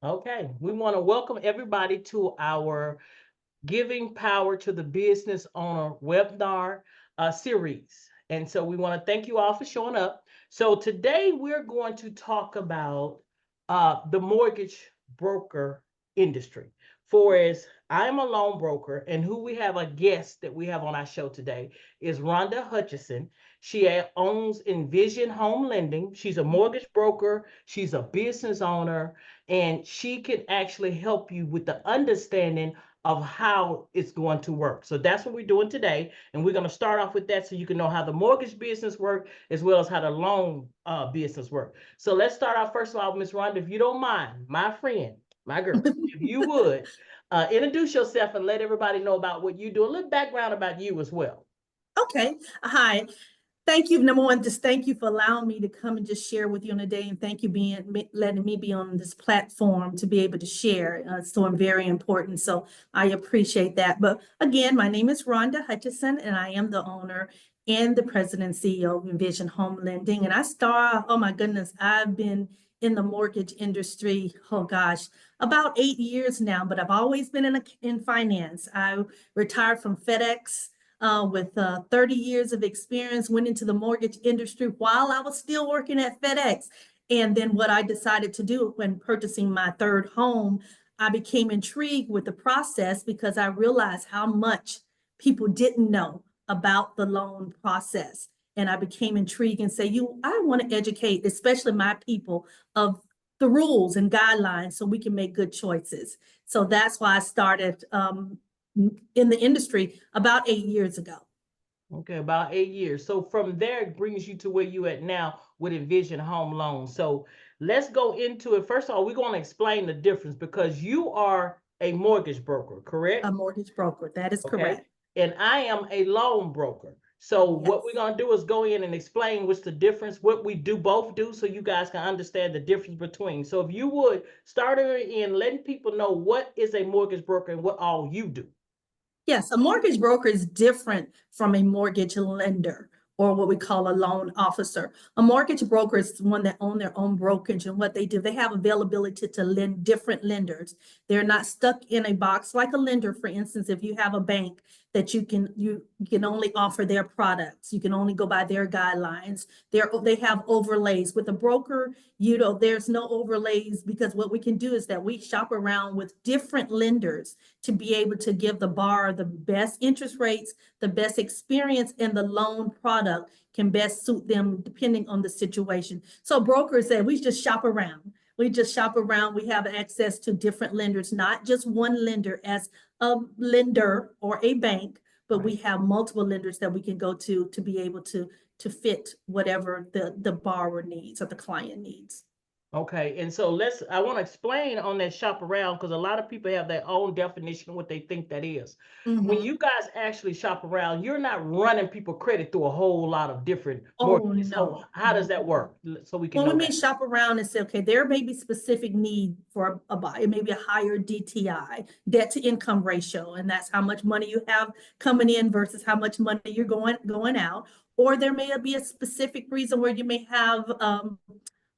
Okay, we want to welcome everybody to our Giving Power to the Business Owner webinar series. And so we want to thank you all for showing up. So today we're going to talk about the mortgage broker industry. For as I'm a loan broker, and who we have a guest that we have on our show today is Rhonda Hutchinson. She owns Envision Home Lending. She's a mortgage broker, she's a business owner, and she can actually help you with the understanding of how it's going to work. So that's what we're doing today. And we're going to start off with that so you can know how the mortgage business work as well as how the loan business work. So let's start off first of all, Ms. Rhonda, if you don't mind, my friend, my girl, if you would introduce yourself and let everybody know about what you do, a little background about you as well. Okay. Hi. Thank you. Number one, just thank you for allowing me to come and just share with you on the day. And thank you letting me be on this platform to be able to share. So I'm very important. So I appreciate that. But again, my name is Rhonda Hutchinson, and I am the owner and the president and CEO of Envision Home Lending. And oh my goodness, I've been in the mortgage industry, oh gosh, about 8 years now, but I've always been in finance. I retired from FedEx with 30 years of experience, went into the mortgage industry while I was still working at FedEx. And then what I decided to do when purchasing my third home, I became intrigued with the process because I realized how much people didn't know about the loan process. And I became intrigued and say, I want to educate, especially my people, of the rules and guidelines so we can make good choices. So that's why I started in the industry about 8 years ago. Okay, about 8 years. So from there, it brings you to where you at now with Envision Home Loans. So let's go into it. First of all, we're going to explain the difference because you are a mortgage broker, A correct? mortgage broker, that is Okay. correct. And I am a loan broker. So what we're Yes. going to do is go in and explain what's the difference, what we do both do, so you guys can understand the difference between. So if you would start in letting people know what is a mortgage broker and what all you do. Yes, a mortgage broker is different from a mortgage lender or what we call a loan officer. A mortgage broker is one that own their own brokerage, and what they do, they have availability to lend different lenders. They're not stuck in a box like a lender. For instance, if you have a bank that you can only offer their products, you can only go by their guidelines. They have overlays. With a broker, there's no overlays because what we can do is that we shop around with different lenders to be able to give the borrower the best interest rates, the best experience, and the loan product can best suit them depending on the situation. So brokers say we just shop around. We just shop around. We have access to different lenders, not just one lender as a lender or a bank, but we have multiple lenders that we can go to be able to fit whatever the borrower needs or the client needs. Okay, and so I want to explain on that shop around because a lot of people have their own definition of what they think that is. When Mm-hmm. you guys actually shop around, you're not running people credit through a whole lot of different Oh mortgages. So no. how does that work? So we can When we know may that. shop around and say, okay, there may be specific need for a buy, it may be a higher DTI, debt to income ratio, and that's how much money you have coming in versus how much money you're going out. Or there may be a specific reason where you may have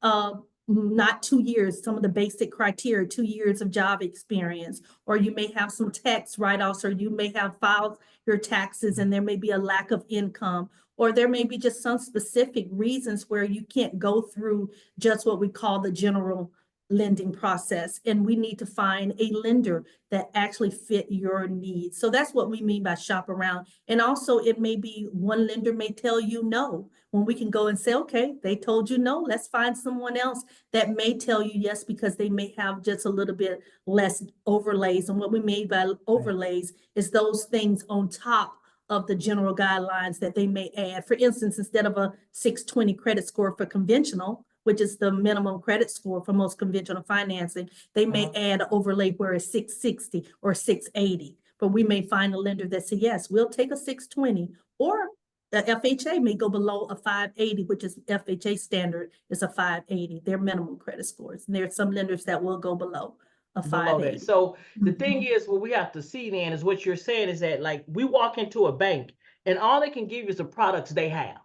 uh, not 2 years, some of the basic criteria, 2 years of job experience, or you may have some tax write-offs, or you may have filed your taxes and there may be a lack of income, or there may be just some specific reasons where you can't go through just what we call the general lending process. And we need to find a lender that actually fit your needs. So that's what we mean by shop around. And also it may be one lender may tell you no, when we can go and say, okay, they told you no, let's find someone else that may tell you yes, because they may have just a little bit less overlays. And what we mean by overlays is those things on top of the general guidelines that they may add. For instance, instead of a 620 credit score for conventional, which is the minimum credit score for most conventional financing, they may add an overlay where it's 660 or 680. But we may find a lender that says, yes, we'll take a 620, or the FHA may go below a 580, which is FHA standard is a 580, their minimum credit scores. And there are some lenders that will go below a Below that. 580. So the thing Mhm. is, what we have to see then is what you're saying is that like we walk into a bank and all they can give you is the products they have.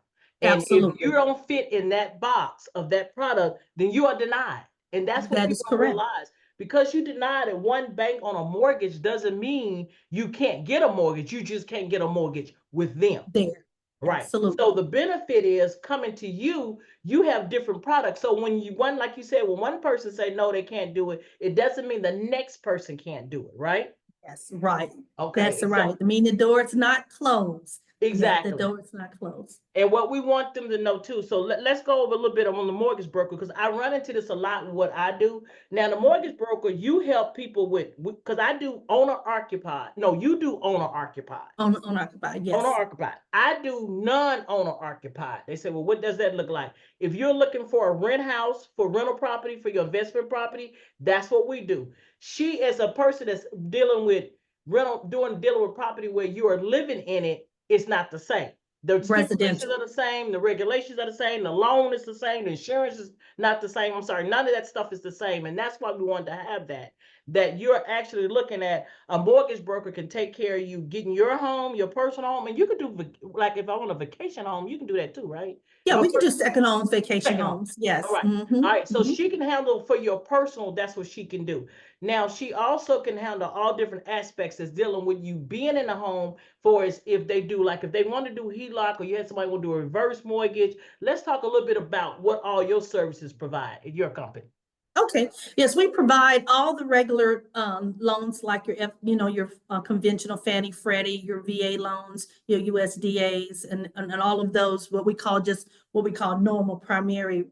And if you Absolutely. don't fit in that box of that product, then you are denied. And that's what That people is don't correct. realize. Because you denied at one bank on a mortgage doesn't mean you can't get a mortgage. You just can't get a mortgage with them. There. Right. So Absolutely. the benefit is coming to you, you have different products. So when you one, like you said, when one person say no, they can't do it, it doesn't mean the next person can't do it, right? Yes, right. Okay. That's And so right. I mean, the door is not closed. Yeah, the exactly. door is not closed. And what we want them to know too. So let's go over a little bit on the mortgage broker because I run into this a lot in what I do. Now, the mortgage broker, you help people with because I do owner occupied. No, you do owner occupied. On occupied, Owner yes. occupied. I do non-owner occupied. They say, well, what does that look like? If you're looking for a rent house for rental property for your investment property, that's what we do. She is a person that's dealing with rental, dealing with property where you are living in it. It's not the same. The stipulations Residential. are the same, the regulations are the same, the loan is the same, the insurance is not the same. I'm sorry, none of that stuff is the same, and that's why we wanted to have that. That you're actually looking at a mortgage broker can take care of you getting your home, your personal home, and you can do like if I want a vacation home, you can do that too, right? If Yeah, a we can do person second homes, vacation second home. homes. All Yes. right. All right. So she can handle for your personal, that's what she can do. Now, she also can handle all different aspects that's dealing with you being in the home for as if they do, like if they want to do HELOC or you had somebody want to do a reverse mortgage. Let's talk a little bit about what all your services provide at your company. Okay, yes, we provide all the regular loans like your conventional Fannie Freddie, your VA loans, your USDAs, and all of those what we call normal primary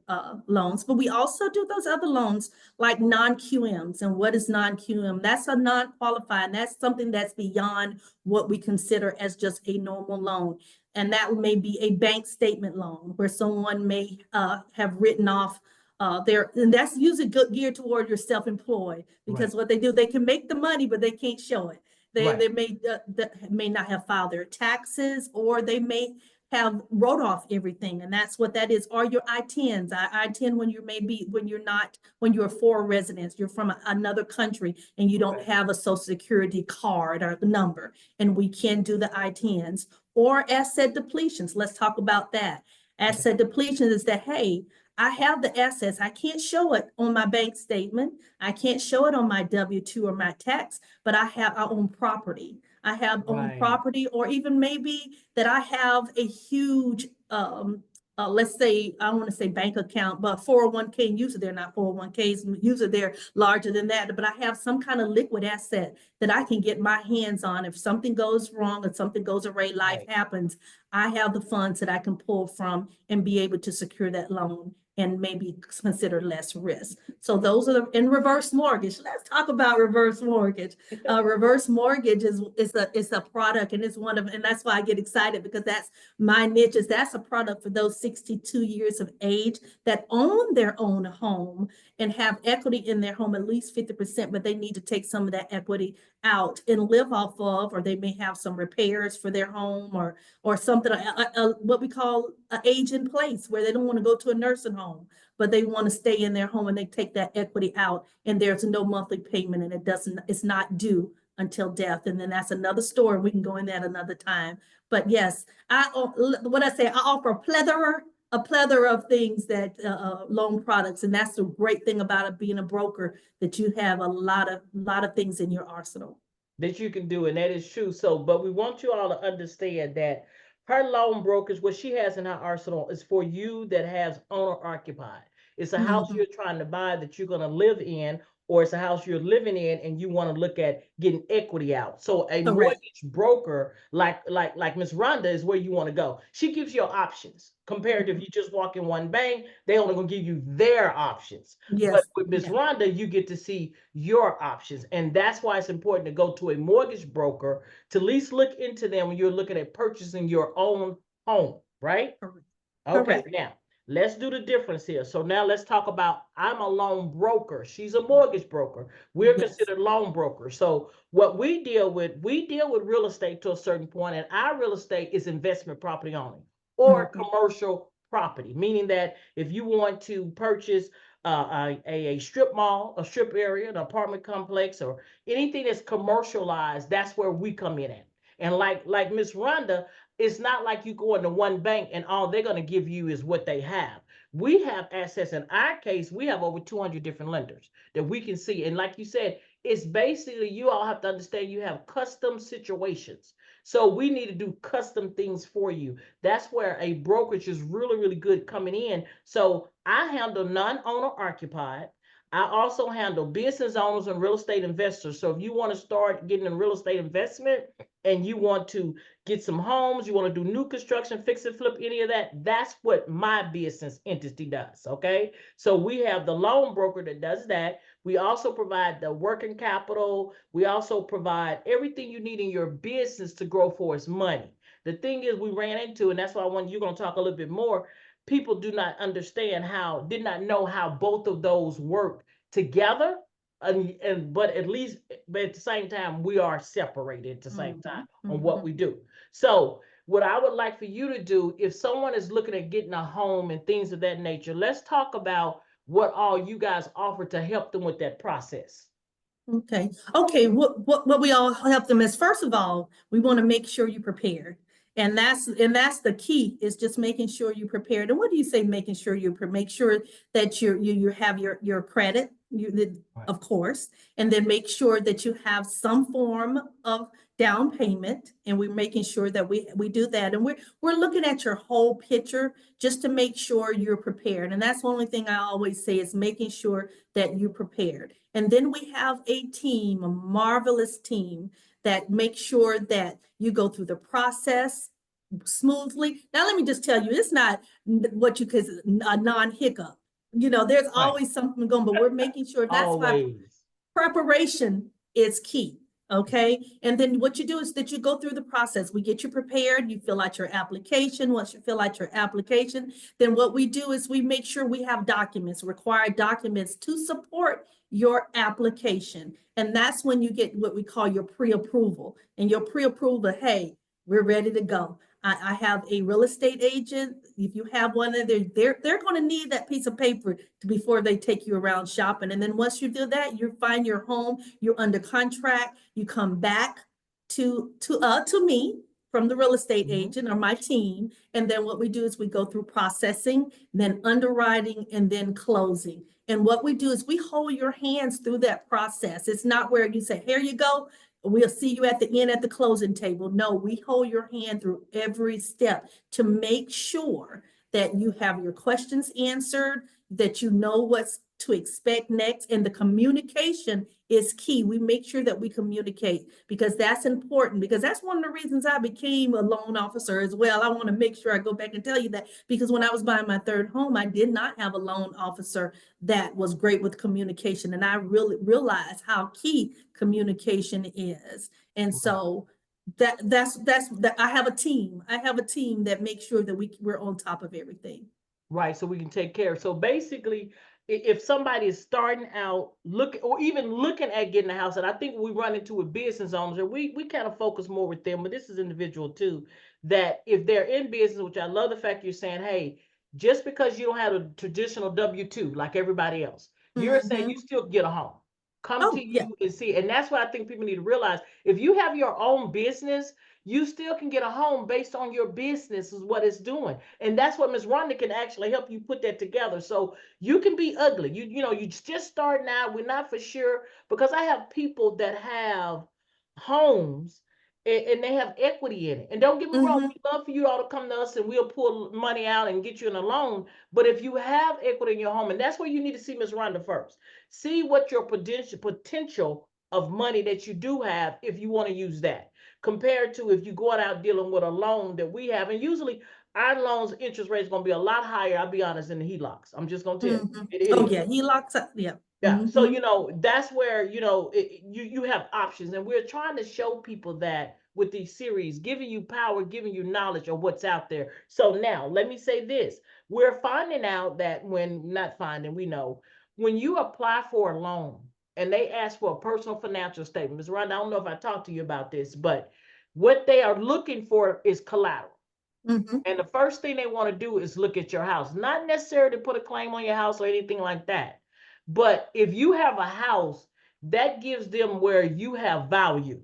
loans. But we also do those other loans like non-QMs. And what is non-QM? That's a non-qualified. That's something that's beyond what we consider as just a normal loan. And that may be a bank statement loan where someone may have written off and that's usually geared toward your self-employed Right. because what they do, they can make the money, but they can't show it. They Right. they may not have filed their taxes, or they may have wrote off everything, and that's what that is. Or your I-10s, I-10 when you're a foreign resident, you're from another country and you don't Okay. have a social security card or the number, and we can do the I-10s or asset depletions. Let's talk about that. Okay. Asset depletion is that, hey, I have the assets. I can't show it on my bank statement. I can't show it on my W-2 or my tax, but I own property. I have owned Right. property, or even maybe that I have a huge, let's say, I want to say bank account, but 401k, and usually they're not 401ks, usually they're larger than that, but I have some kind of liquid asset that I can get my hands on. If something goes wrong or something goes awry, life Right. happens, I have the funds that I can pull from and be able to secure that loan and maybe consider less risk. So those are in reverse mortgage. Let's talk about reverse mortgage. Reverse mortgage is a product, and it's and that's why I get excited, because that's my niche. That's a product for those 62 years of age that own their own home and have equity in their home, at least 50%, but they need to take some of that equity out and live off of, or they may have some repairs for their home, or something, what we call an age in place, where they don't want to go to a nursing home, but they want to stay in their home, and they take that equity out, and there's no monthly payment, and it's not due until death. And then that's another story. We can go in that another time. But yes, I offer a plethora of things that loan products, and that's the great thing about it being a broker, that you have a lot of things in your arsenal. That you can do, and that is true. So, but we want you all to understand that her loan brokers, what she has in her arsenal, is for you that has owner occupied. It's a house Mhm. you're trying to buy that you're going to live in, or it's a house you're living in and you want to look at getting equity out. So, a Correct. mortgage broker like Miss Rhonda is where you want to go. She gives you options. Compared to if Mhm. you just walk in one bank, they only gonna give you their options. But Yes. with Miss Yeah. Rhonda, you get to see your options. And that's why it's important to go to a mortgage broker to at least look into them when you're looking at purchasing your own home, right? Correct. Okay, Correct. now let's do the difference here. So now let's talk about I'm a loan broker. She's a mortgage broker. We're Yes. considered loan brokers. So what we deal with real estate to a certain point, and our real estate is investment property only or Mhm. commercial property, meaning that if you want to purchase a strip mall, a strip area, an apartment complex, or anything that's commercialized, that's where we come in at. And like Miss Rhonda, it's not like you go into one bank and all they're going to give you is what they have. We have access. In our case, we have over 200 different lenders that we can see. And like you said, it's basically, you all have to understand, you have custom situations. So we need to do custom things for you. That's where a brokerage is really, really good coming in. So I handle non-owner occupied. I also handle business owners and real estate investors. So if you want to start getting in real estate investment and you want to get some homes, you want to do new construction, fix and flip, any of that, that's what my business entity does. Okay. So we have the loan broker that does that. We also provide the working capital. We also provide everything you need in your business to grow for its money. The thing is, we ran into, and that's why you're going to talk a little bit more, people do not understand how, did not know how both of those work together. But at least, but at the same time, we are separated at the same time on what we do. So what I would like for you to do, if someone is looking at getting a home and things of that nature, let's talk about what all you guys offer to help them with that process. Okay. Okay. What we all help them is, first of all, we want to make sure you're prepared. And that's the key, is just making sure you're prepared. And what do you say, making sure make sure that you have your credit, Right. of course, and then make sure that you have some form of down payment. And we're making sure that we do that. And we're looking at your whole picture just to make sure you're prepared. And that's the only thing I always say, is making sure that you're prepared. And then we have a team, a marvelous team, that makes sure that you go through the process smoothly. Now, let me just tell you, it's not what you could, a non-hiccup. There's Right. always something going, but we're making sure. That's why Always. preparation is key. Okay. And then what you do is that you go through the process. We get you prepared. You fill out your application. Once you fill out your application, then what we do is we make sure we have documents, required documents to support your application. And that's when you get what we call your pre-approval. And your pre-approval, hey, we're ready to go. I have a real estate agent. If you have one, they're going to need that piece of paper before they take you around shopping. And then once you do that, you find your home, you're under contract, you come back to me from the real estate agent or my team. And then what we do is we go through processing, then underwriting, and then closing. And what we do is we hold your hands through that process. It's not where you say, here you go, we'll see you at the end at the closing table. No, we hold your hand through every step to make sure that you have your questions answered, that you know what's to expect next. And the communication is key. We make sure that we communicate, because that's important, because that's one of the reasons I became a loan officer as well. I want to make sure I go back and tell you that, because when I was buying my third home, I did not have a loan officer that was great with communication. And I really realized how key communication is. And so that's that. I have a team. I have a team that makes sure that we're on top of everything. Right, so we can take care. So basically, if somebody is starting out looking, or even looking at getting a house, and I think we run into with business owners, and we kind of focus more with them, but this is individual too, that if they're in business, which I love the fact you're saying, hey, just because you don't have a traditional W-2 like everybody else, you're saying you still get a home. Come to Oh, yeah. you and see. And that's what I think people need to realize. If you have your own business, you still can get a home based on your business, is what it's doing. And that's what Ms. Rhonda can actually help you put that together. So you can be ugly. You just starting out. We're not for sure, because I have people that have homes and they have equity in it. And don't get me wrong, we love for you all to come to us and we'll pull money out and get you in a loan. But if you have equity in your home, and that's where you need to see Ms. Rhonda first. See what your potential of money that you do have, if you want to use that, compared to if you're going out dealing with a loan that we have. And usually our loans interest rate is going to be a lot higher, I'll be honest, than the HELOCs. I'm just going to tell you. It Oh, is. yeah. He locks up. Yeah. Yeah. So, that's where, you have options. And we're trying to show people that with these series, giving you power, giving you knowledge of what's out there. So now let me say this. We're finding out that we know when you apply for a loan and they ask for a personal financial statement, Ms. Rhonda, I don't know if I talked to you about this, but what they are looking for is collateral. And the first thing they want to do is look at your house, not necessarily to put a claim on your house or anything like that. But if you have a house, that gives them where you have value,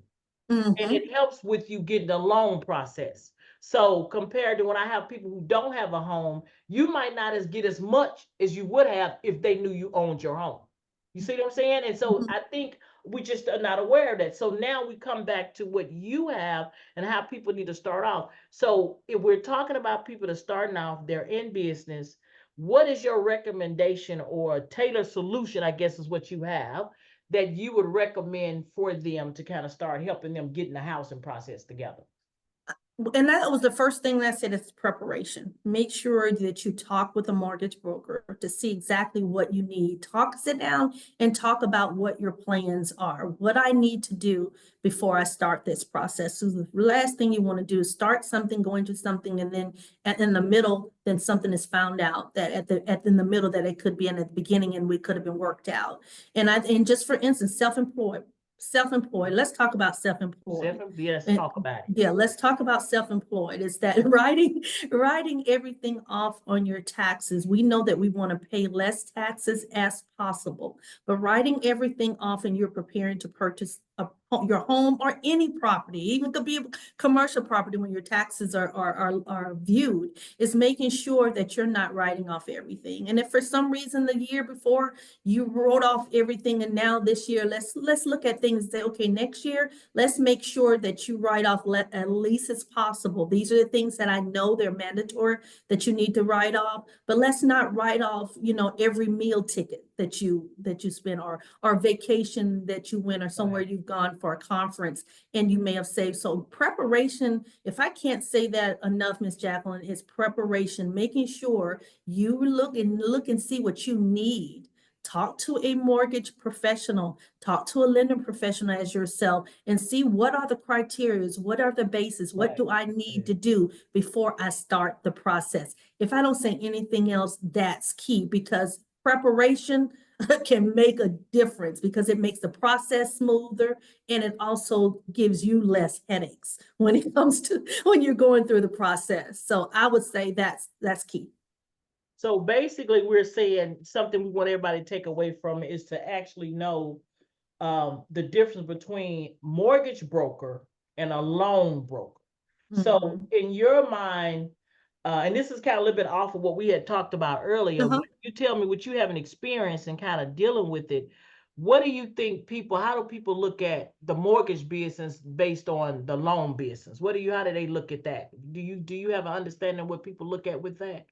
and it helps with you getting the loan process. So compared to when I have people who don't have a home, you might not get as much as you would have if they knew you owned your home. You see what I'm saying? And so Mhm. I think we just are not aware of that. So now we come back to what you have and how people need to start off. So if we're talking about people that starting off, they're in business, what is your recommendation or tailored solution, I guess is what you have, that you would recommend for them to kind of start helping them get in the housing process together? And that was the first thing that I said is preparation. Make sure that you talk with a mortgage broker to see exactly what you need. Sit down and talk about what your plans are, what I need to do before I start this process. So the last thing you want to do is start something, go into something, and then in the middle, then something is found out that in the middle that it could be in at the beginning and we could have been worked out. And just for instance, self-employed. Let's talk about self-employed. Let's And talk about it. yeah, let's talk about self-employed. Is that writing everything off on your taxes. We know that we want to pay less taxes as possible, but writing everything off and you're preparing to purchase your home or any property, even could be a commercial property when your taxes are viewed, is making sure that you're not writing off everything. And if for some reason the year before you wrote off everything and now this year, let's look at things and say, okay, next year, let's make sure that you write off at least as possible. These are the things that I know they're mandatory that you need to write off, but let's not write off, every meal ticket that you spend or vacation that you went or somewhere Right. you've gone for a conference and you may have saved. So preparation, if I can't say that enough, Miss Jacqueline, is preparation, making sure you look and see what you need. Talk to a mortgage professional, talk to a lending professional as yourself and see what are the criteria, what are the bases, what Right. do I need to do before I start the process. If I don't say anything else, that's key because preparation can make a difference because it makes the process smoother and it also gives you less headaches when it comes to when you're going through the process. So I would say that's key. So basically, we're saying something we want everybody to take away from it is to actually know the difference between mortgage broker and a loan broker. So, Mhm. in your mind, and this is kind of a little bit off of what we had talked about earlier, but Uh-huh. you tell me what you have an experience and kind of dealing with it. What do you think how do people look at the mortgage business based on the loan business? How do they look at that? Do you have an understanding of what people look at with that?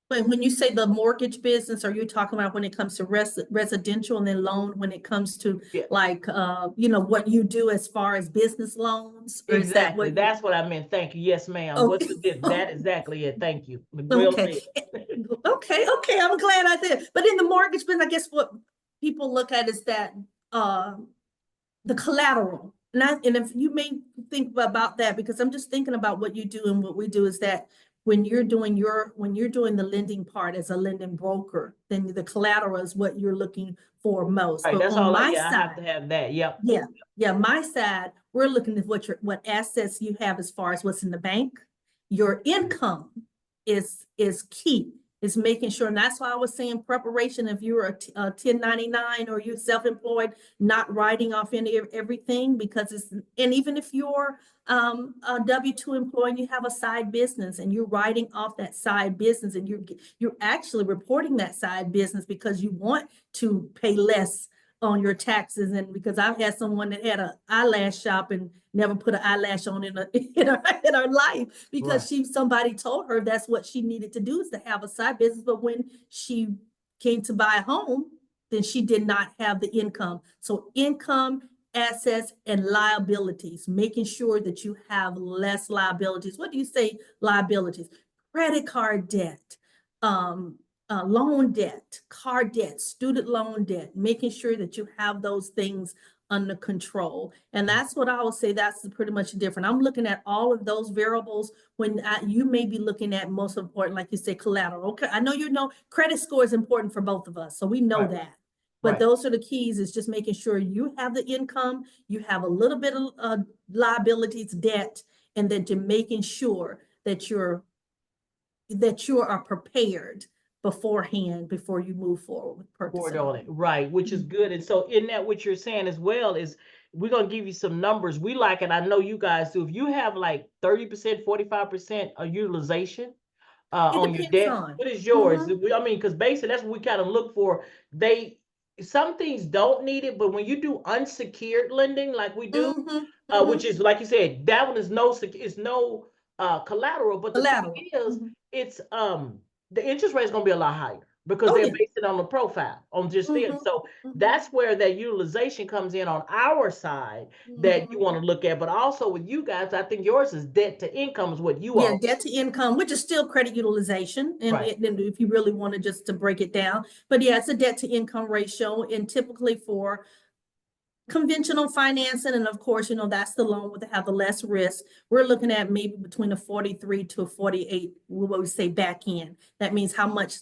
But when you say the mortgage business, are you talking about when it comes to residential and then loan when it comes to Yeah, like, what you do as far as business loans? Or is that exactly. what you, That's what I meant. Thank you. Yes, ma'am. What's okay. the difference? That exactly it. Thank you. Well Okay. said. Okay. I'm glad I did. But in the mortgage business, I guess what people look at is that, uh, the collateral. And if you may think about that, because I'm just thinking about what you do and what we do is that when you're doing the lending part as a lending broker, then the collateral is what you're looking for most. Right. But That's on all I, my yeah, I have side, to have that. Yep. yeah, yeah, my side, we're looking at what assets you have as far as what's in the bank. Your income is key. Is making sure, and that's why I was saying preparation. If you're a 1099 or you're self-employed, not writing off any of everything because and even if you're a W-2 employee and you have a side business and you're writing off that side business and you're actually reporting that side business because you want to pay less on your taxes. And because I've had someone that had an eyelash shop and never put an eyelash on in her life because Right. somebody told her that's what she needed to do is to have a side business. But when she came to buy a home, then she did not have the income. So income, assets, and liabilities, making sure that you have less liabilities. What do you say liabilities? Credit card debt, loan debt, car debt, student loan debt, making sure that you have those things under control. And that's what I would say, that's pretty much different. I'm looking at all of those variables when you may be looking at most important, like you say, collateral. Okay, I know credit score is important for both of us, so we know Right. that. But Right. those are the keys, is just making sure you have the income, you have a little bit of liabilities, debt, and then to making sure that you are prepared beforehand before you move forward with Board purchasing. on it, right, which is good. And so in that, what you're saying as well is we're gonna give you some numbers. We like it. I know you guys do. If you have like 30%, 45% of utilization It on your depends debt, on. what is yours? I mean, because basically that's what we kind of look for. They some things don't need it, but when you do unsecured lending like we do, which is like you said, that one is no collateral. But the thing Collateral. is, it's the interest rate is going to be a lot higher because Oh, they're yeah. based it on the profile on just them. So Mhm. that's where that utilization comes in on our side that you Mhm. want to look at. But also with you guys, I think yours is debt to income is what you Yeah, all debt to income, which is still credit utilization, and right. if you really want to just to break it down. But yeah, it's a debt to income ratio, and typically for conventional financing, and of course, that's the loan with have the less risk. We're looking at maybe between a 43 to a 48, what we say back end. That means how much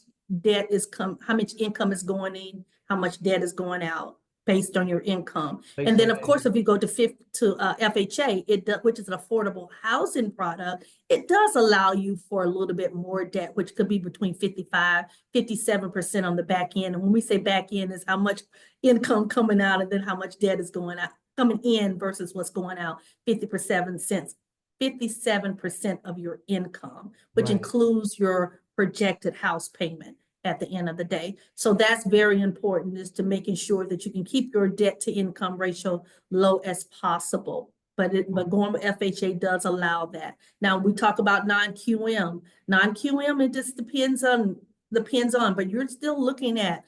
how much income is going in, how much debt is going out based on your income. And Based then on of course, if you go to FHA, which is an affordable housing product, it does allow you for a little bit more debt, which could be between 55, 57% on the back end. And when we say back end is how much income coming out and then how much debt is going out, coming in versus what's going out, 57% of your income, which right. includes your projected house payment at the end of the day. So that's very important, is to making sure that you can keep your debt to income ratio low as possible. But going with FHA does allow that. Now we talk about non-QM. Non-QM, it just depends on, but you're still looking at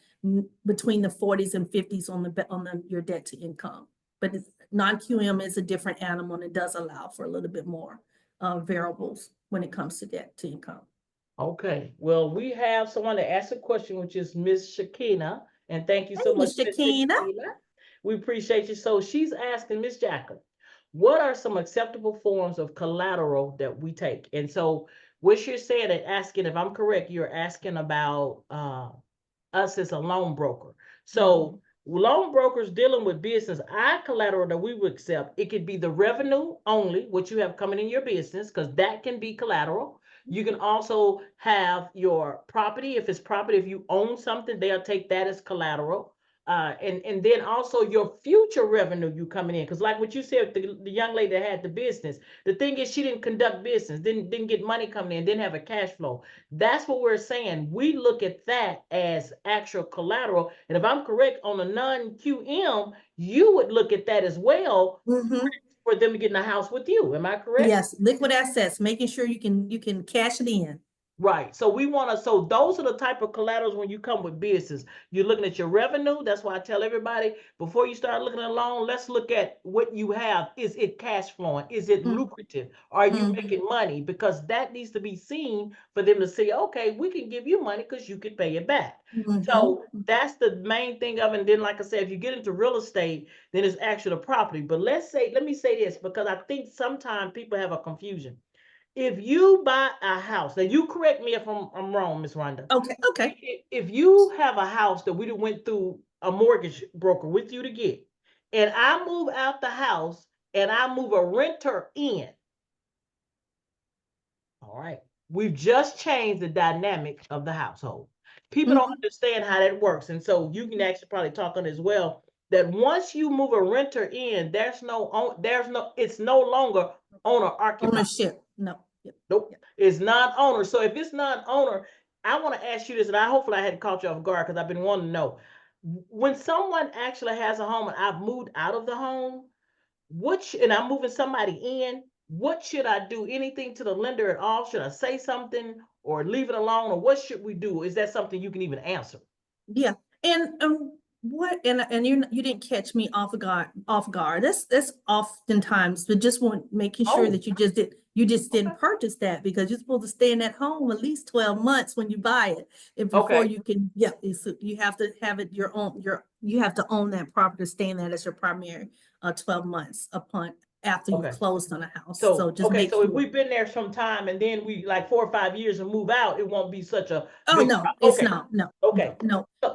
between the 40s and 50s on your debt to income. But non-QM is a different animal, and it does allow for a little bit more variables when it comes to debt to income. Okay, well, we have someone to ask a question, which is Miss Shakina, and thank you Hey, so much, Miss Miss Shakina. Shakina. We appreciate you. So she's asking Miss Jacqueline, what are some acceptable forms of collateral that we take? And so what you're saying and asking, if I'm correct, you're asking about us as a loan broker. So loan brokers dealing with business, our collateral that we would accept, it could be the revenue only, what you have coming in your business, because that can be collateral. You can also have your property. If it's property, if you own something, they'll take that as collateral. And then also your future revenue you coming in. Because like what you said, the young lady that had the business, the thing is she didn't conduct business, didn't get money coming in, didn't have a cash flow. That's what we're saying. We look at that as actual collateral. And if I'm correct on a non-QM, you would look at that as well for them to get in the house with you. Am I correct? Yes, liquid assets, making sure you can cash it in. Right. So we want to, so those are the type of collaterals when you come with business. You're looking at your revenue. That's why I tell everybody before you start looking at a loan, let's look at what you have. Is it cash flowing? Is it lucrative? Are you making money? Because that needs to be seen for them to say, okay, we can give you money because you can pay it back. So that's the main thing of it. And then, like I said, if you get into real estate, then it's actually the property. But let me say this, because I think sometimes people have a confusion. If you buy a house, now you correct me if I'm wrong, Miss Rhonda. Okay. If you have a house that we went through a mortgage broker with you to get, and I move out the house and I move a renter in, all right, we've just changed the dynamic of the household. People don't understand how that works. And so you can actually probably talk on as well, that once you move a renter in, it's no longer owner occupied. Ownership, no. Nope. It's non-owner. So if it's non-owner, I want to ask you this, and hopefully I hadn't caught you off guard because I've been wanting to know. When someone actually has a home and I've moved out of the home, and I'm moving somebody in, what should I do? Anything to the lender at all? Should I say something or leave it alone? Or what should we do? Is that something you can even answer? Yeah, and you didn't catch me off guard. That's oftentimes, but just want making sure that you just didn't purchase that, because you're supposed to stay in that home at least 12 months when you buy it, and before you can, you have to have it you have to own that property, stay in that as your primary 12 months after you closed on a house. So just make so if sure. we've been there some time and then we like 4 or 5 years and move out, it won't be such a Oh, big no, problem. it's not. No. Okay.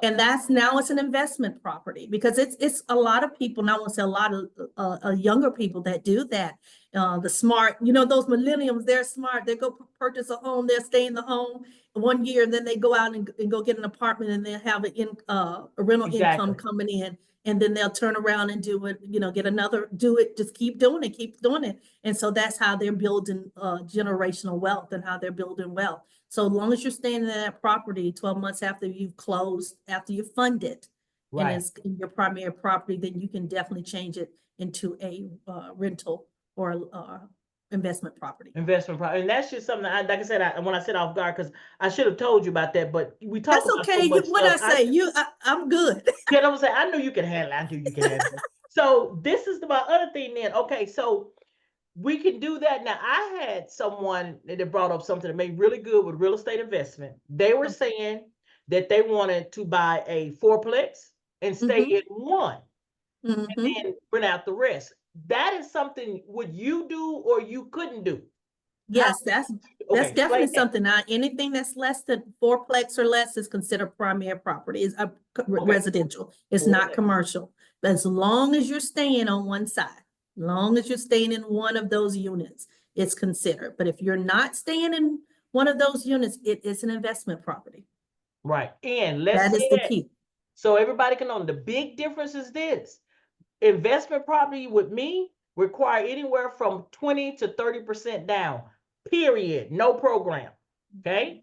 And now it's an investment property, because it's a lot of people, now I want to say a lot of younger people that do that. The smart, those millennials, they're smart. They go purchase a home, they'll stay in the home, 1 year, and then they go out and go get an apartment, and they have a rental income Exactly. coming in, and then they'll turn around and do it, get another, do it, just keep doing it. And so that's how they're building generational wealth and how they're building wealth. So as long as you're staying in that property 12 months after you've closed, after you fund it, and Right. it's your primary property, then you can definitely change it into a rental or investment property. Investment property. And that's just something like I said, when I said off guard, because I should have told you about that, but we talk That's about so okay. much What I stuff. say, I'm good. You know what I'm saying? I knew you could handle it. I knew you could handle it. So this is my other thing then. Okay, so we can do that. Now, I had someone that brought up something that made really good with real estate investment. They were saying that they wanted to buy a fourplex and stay Mm-hmm. in one Mm-hmm. and rent out the rest. That is something would you do or you couldn't do? How? Yes, that's Okay, definitely explain that. something. Anything that's less than fourplex or less is considered primary property, is Okay, residential. It's not fourplex. commercial. As long as you're staying on one side, long as you're staying in one of those units, it's considered. But if you're not staying in one of those units, it is an investment property. Right. And let's That is say the that key. so everybody can know the big difference is this. Investment property with me require anywhere from 20 to 30% down, period. No program. Okay.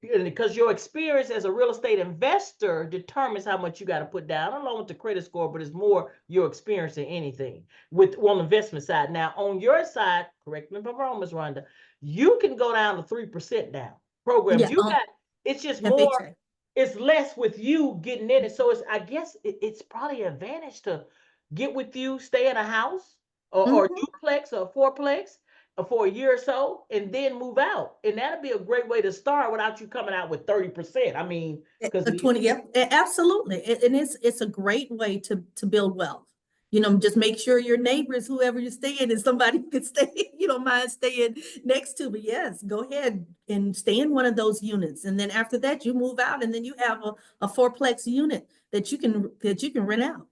Because your experience as a real estate investor determines how much you got to put down. I don't know what the credit score, but it's more your experience than anything with on the investment side. Now, on your side, correct me if I'm wrong, Ms. Rhonda, you can go down to 3% down programs. Yeah, You got it's just more, FHA. it's less with you getting in it. So it's I guess it's probably an advantage to get with you, stay in a house or Mhm. duplex or fourplex for a year or so and then move out. And that'd be a great way to start without you coming out with 30%. I mean, because 20, yep, absolutely. And it's a great way to build wealth. Just make sure your neighbors, whoever you're staying, is somebody you can stay, you don't mind staying next to. But yes, go ahead and stay in one of those units. And then after that, you move out, and then you have a fourplex unit that you can rent out.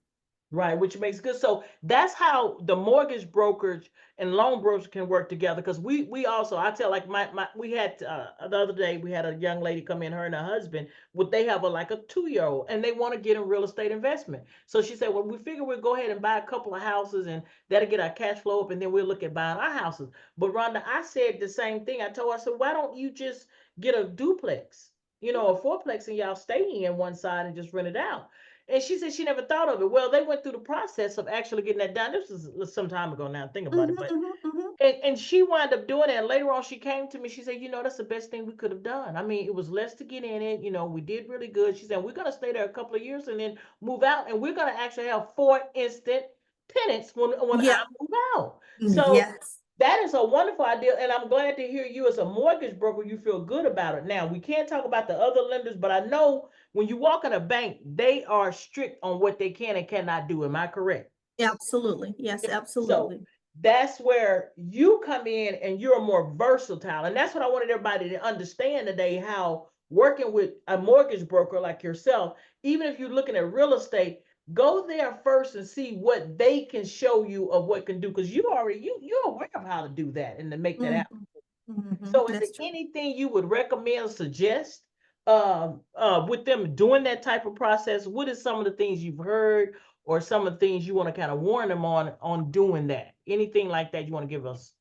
right, which makes good. So that's how the mortgage brokerage and loan brokers can work together. Because we also I tell like my we had the other day we had a young lady come in, her and her husband. Would they have like a 2-year-old and they want to get in real estate investment? So she said, well, we figure we'll go ahead and buy a couple of houses and that'll get our cash flow up, and then we'll look at buying our houses. But Rhonda, I said the same thing. I told her, I said, why don't you just get a duplex, a fourplex, and y'all stay in one side and just rent it out? And she said she never thought of it. Well, they went through the process of actually getting that done. This was some time ago now, think about it. Mhm, But mhm, mhm. and she wound up doing that. And later on, she came to me. She said, that's the best thing we could have done. I mean, it was less to get in it. We did really good. She said, we're going to stay there a couple of years and then move out. And we're going to actually have 4 instant tenants when I Yeah, move out. So yes. that is a wonderful idea, and I'm glad to hear you as a mortgage broker, you feel good about it. Now, we can't talk about the other lenders, but I know when you walk in a bank, they are strict on what they can and cannot do. Am I correct? Absolutely. Yes, So absolutely. that's where you come in and you're more versatile. And that's what I wanted everybody to understand today, how working with a mortgage broker like yourself, even if you're looking at real estate, go there first and see what they can show you of what can do. Because you're aware of how to do that and to make that happen. Mhm, mhm. So is there That's true. anything you would recommend or suggest with them doing that type of process? What is some of the things you've heard or some of the things you want to kind of warn them on doing that? Anything like that you want to give us?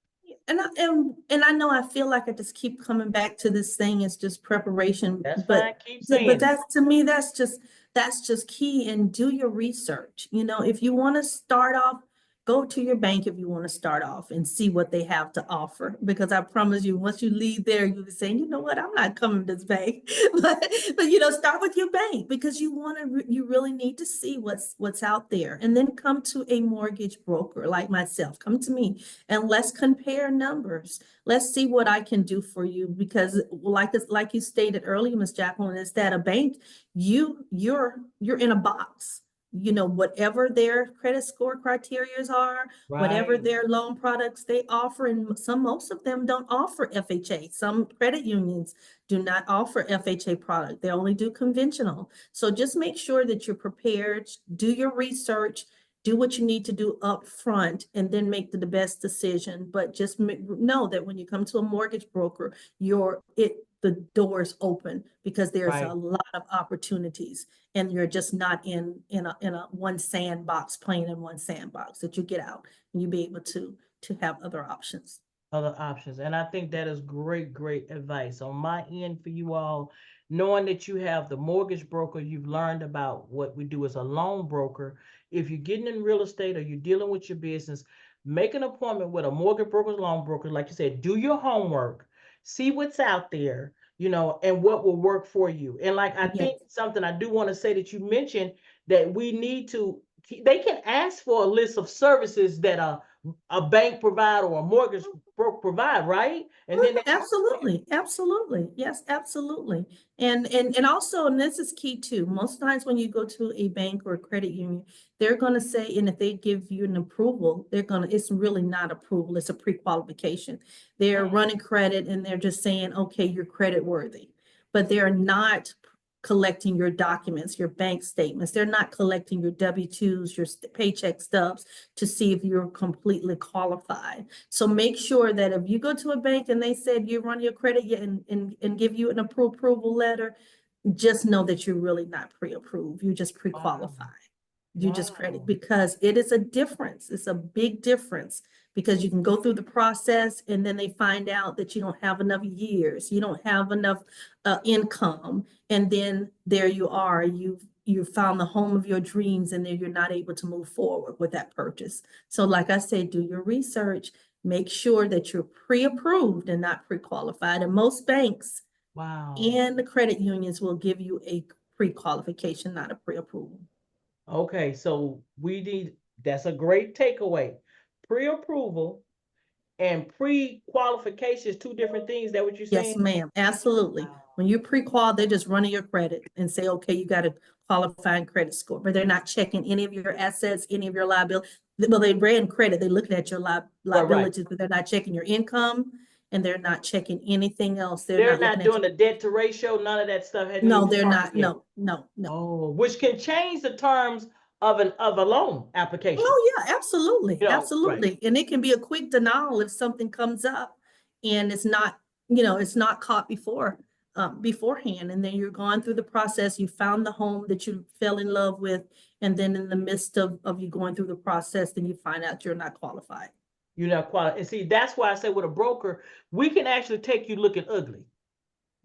And I know I feel like I just keep coming back to this thing. It's just preparation, That's but fine. Keep but saying it. that's, to me, that's just key. And do your research. If you want to start off, go to your bank if you want to start off and see what they have to offer. Because I promise you, once you leave there, you'll be saying, you know what, I'm not coming to this bank. but start with your bank, because you really need to see what's out there, and then come to a mortgage broker like myself. Come to me and let's compare numbers. Let's see what I can do for you, because like you stated earlier, Ms. Jacqueline, is that a bank, you're in a box. Whatever their credit score criterias are, whatever Right. their loan products they offer, and most of them don't offer FHA. Some credit unions do not offer FHA product. They only do conventional. So just make sure that you're prepared, do your research, do what you need to do up front, and then make the best decision. But just know that when you come to a mortgage broker, the doors open, because there's a Right. lot of opportunities, and you're just not in a one sandbox, playing in one sandbox, that you get out and you be able to have other options. Other options. And I think that is great, great advice on my end for you all. Knowing that you have the mortgage broker, you've learned about what we do as a loan broker. If you're getting in real estate or you're dealing with your business, make an appointment with a mortgage broker, loan broker. Like you said, do your homework, see what's out there, and what will work for you. And like I Yes. think something I do want to say that you mentioned that we need to, they can ask for a list of services that a bank provide or a mortgage provide, right? And then they Absolutely, absolutely. Yes, absolutely. And also, and this is key too, most times when you go to a bank or a credit union, they're gonna say, and if they give you an approval, it's really not approval, it's a pre-qualification. They're running credit and they're just saying, okay, you're credit worthy. But they're not collecting your documents, your bank statements. They're not collecting your W-2s, your paycheck stubs to see if you're completely qualified. So make sure that if you go to a bank and they said you run your credit and give you an approval letter, just know that you're really not pre-approved. You're just wow, pre-qualified. You just credit, wow. because it is a difference. It's a big difference, because you can go through the process and then they find out that you don't have enough years, you don't have enough income, and then there you are, you found the home of your dreams, and then you're not able to move forward with that purchase. So like I said, do your research, make sure that you're pre-approved and not pre-qualified. And most banks Wow. and the credit unions will give you a pre-qualification, not a pre-approval. Okay, so that's a great takeaway. Pre-approval and pre-qualification is two different things. That what you're Yes, saying? ma'am, absolutely. Wow. When you pre-qual, they're just running your credit and say, okay, you got a qualifying credit score, but they're not checking any of your assets, any of your liability. Well, they ran credit, they looking at your Right, right. liabilities, but they're not checking your income, and they're not checking anything else. They're They're not looking not at doing your, the debt to ratio. None of that stuff hadn't no, even they're started not. yet. No, no, no. Oh, which can change the terms of a loan application. Oh, yeah, absolutely, Right. absolutely. And it can be a quick denial if something comes up and it's not, it's not caught beforehand. And then you're going through the process, you found the home that you fell in love with, and then in the midst of you going through the process, then you find out you're not qualified. You're not qualified. And see, that's why I say with a broker, we can actually take you looking ugly.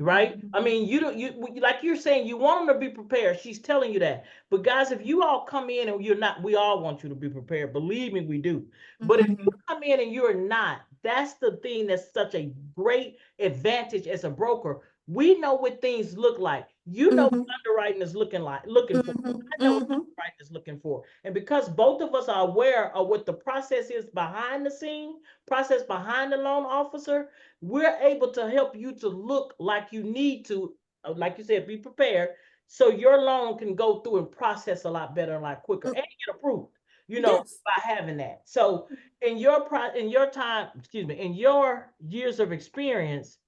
Right? Mhm, I mean, you don't you like you're saying you want them to be prepared. She's telling you that. But guys, if you all come in and you're not, we all want you to be prepared. Believe me, we do. But if you mhm, come in and you're not, that's the thing that's such a great advantage as a broker. We know what things look like. You know what mhm, underwriting is looking for. mhm, I know what mhm. underwriting is looking for. And because both of us are aware of what the process is behind the scene, process behind the loan officer, we're able to help you to look like you need to, like you said, be prepared so your loan can go through and process a lot better and a lot quicker Mm, and get approved, yes. by having that. So in your time, excuse me, in your years of experience,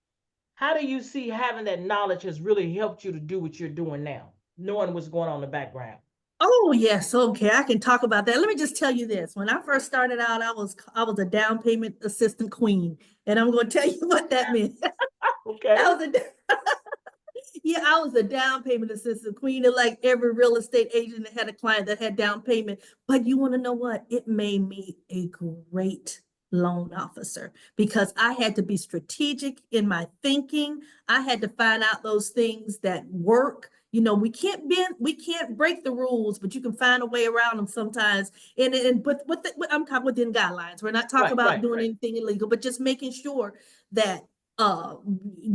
how do you see having that knowledge has really helped you to do what you're doing now, knowing what's going on in the background? Oh, yes. Okay, I can talk about that. Let me just tell you this. When I first started out, I was a down payment assistant queen, and I'm going to tell you what that meant. Okay. I was a Yeah, I was a down payment assistant queen, and like every real estate agent that had a client that had down payment. But you want to know what? It made me a great loan officer, because I had to be strategic in my thinking. I had to find out those things that work. We can't break the rules, but you can find a way around them sometimes. I'm talking within guidelines. We're not talking Right, about right, doing right. anything illegal, but just making sure that uh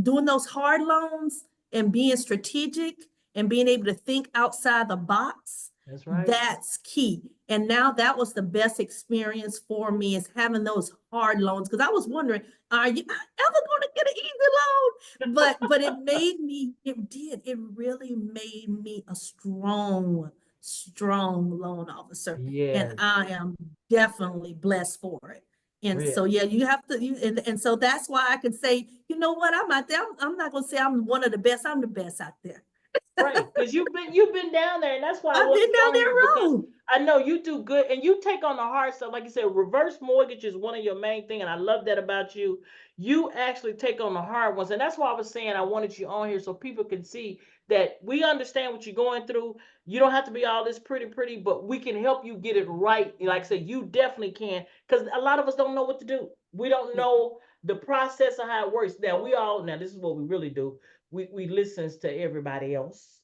doing those hard loans and being strategic and being able to think outside the box, That's right. that's key. And now that was the best experience for me, is having those hard loans, because I was wondering, are you ever going to get an easy loan? But it really made me a strong loan officer. And Yes. I am definitely blessed for it. And Real. so, yeah, you have to, and so that's why I can say, you know what, I'm out there. I'm not going to say I'm one of the best. I'm the best out there. Right, because you've been down there, and that's why I I've want been you down on here, that because road. I know you do good and you take on the hard stuff. Like you said, reverse mortgage is one of your main thing, and I love that about you. You actually take on the hard ones, and that's why I was saying I wanted you on here so people can see that we understand what you're going through. You don't have to be all this pretty, but we can help you get it right. Like I said, you definitely can, because a lot of us don't know what to do. We don't Yeah. know the process of how it works. Now this is what we really do. We listens to everybody else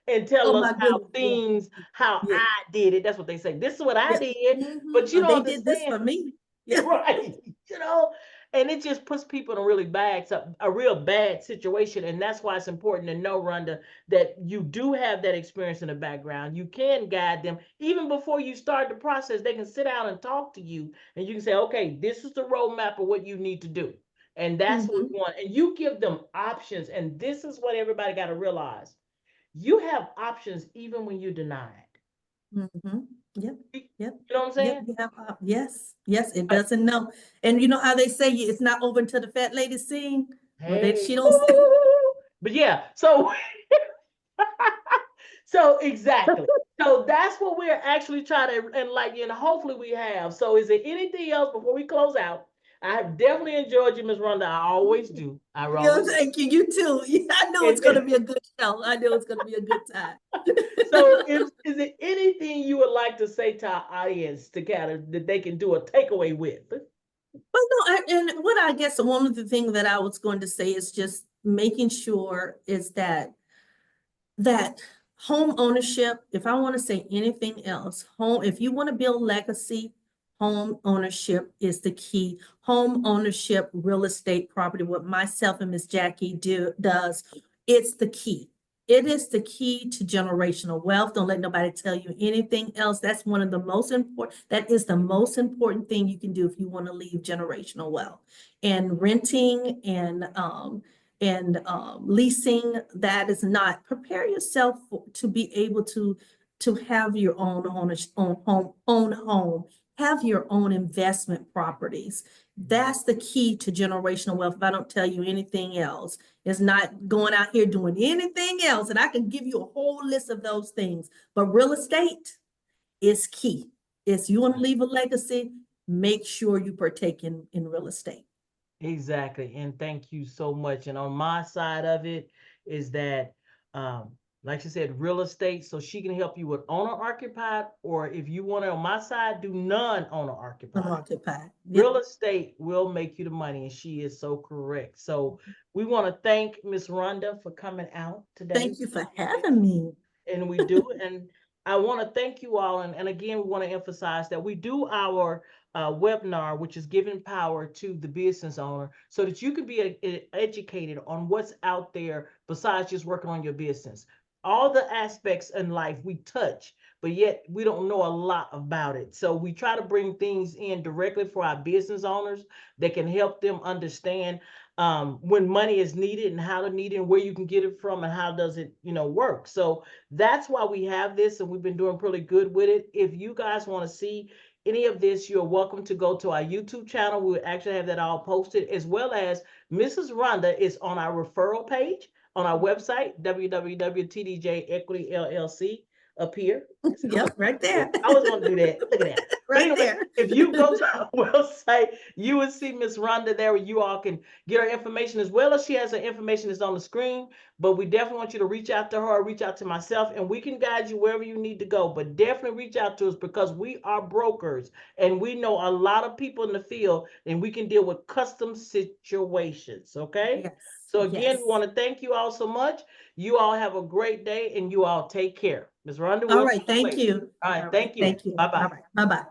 and tell Oh us my how goodness. Yeah. things, how Yeah. I did it. That's what they say. This is what I Yeah. did, Mhm. but you Or don't they did this understand. for me. Yeah. Right. You know, and it just puts people in a really bad, a real bad situation. And that's why it's important to know, Rhonda, that you do have that experience in the background. You can guide them even before you start the process. They can sit down and talk to you, and you can say, okay, this is the roadmap of what you need to do. And that's what Mhm. we want. And you give them options. And this is what everybody got to realize. You have options even when you're denied. Mhm. Yep. You Yep. know what I'm Yep. saying? You have, yes. Yes. It Right. doesn't know. And you know how they say it's not over until the fat lady sing? Well, Hey, she don't sing. but yeah, so so exactly. So that's what we're actually trying to enlighten you, and hopefully we have. So is there anything else before we close out? I have definitely enjoyed you, Miss Rhonda. I always do. I Yeah, always thank you. You too. Yeah, I know it's going to and be a good show. I know it's going to be a good time. so is there anything you would like to say to our audience to kind of that they can do a takeaway with? Well, no, and what I guess one of the things that I was going to say is just making sure is that home ownership, if I want to say anything else, if you want to build legacy, home ownership is the key. Home ownership, real estate property, what myself and Miss Jackie does, it's the key. It is the key to generational wealth. Don't let nobody tell you anything else. That's one of the most important, that is the most important thing you can do if you want to leave generational wealth. And renting and leasing, that is not. Prepare yourself to be able to have your own home, have your own investment properties. That's the key to generational wealth. If I don't tell you anything else, it's not going out here doing anything else. And I can give you a whole list of those things. But real estate is key. If you want to leave a legacy, make sure you partake in real estate. Exactly. And thank you so much. And on my side of it is that, um, like she said, real estate. So she can help you with owner occupied, or if you want to, on my side, do non owner occupied. Unoccupied. Real Yep. estate will make you the money. And she is so correct. So we want to thank Miss Rhonda for coming out today. Thank you for having me. And we do. And I want to thank you all. And again, we want to emphasize that we do our webinar, which is giving power to the business owner so that you can be educated on what's out there besides just working on your business. All the aspects in life we touch, but yet we don't know a lot about it. So we try to bring things in directly for our business owners that can help them understand when money is needed and how to need it and where you can get it from and how does it, work. So that's why we have this, and we've been doing pretty good with it. If you guys want to see any of this, you're welcome to go to our YouTube channel. We actually have that all posted, as well as Mrs. Rhonda is on our referral page on our website, www.tdj Equity LLC, up here. Yep, right there. I always want to do that. Look at that. But Right anyway, there. if you go to our website, you will see Miss Rhonda there, where you all can get her information, as well as she has her information that's on the screen. But we definitely want you to reach out to her, reach out to myself, and we can guide you wherever you need to go. But definitely reach out to us, because we are brokers and we know a lot of people in the field, and we can deal with custom situations. Okay. Yes, So again, we yes. want to thank you all so much. You all have a great day, and you all take care. Ms. Rhonda, All we'll right, see you thank later. you. All right. All right, Thank you. thank you. Bye All bye. right, bye-bye.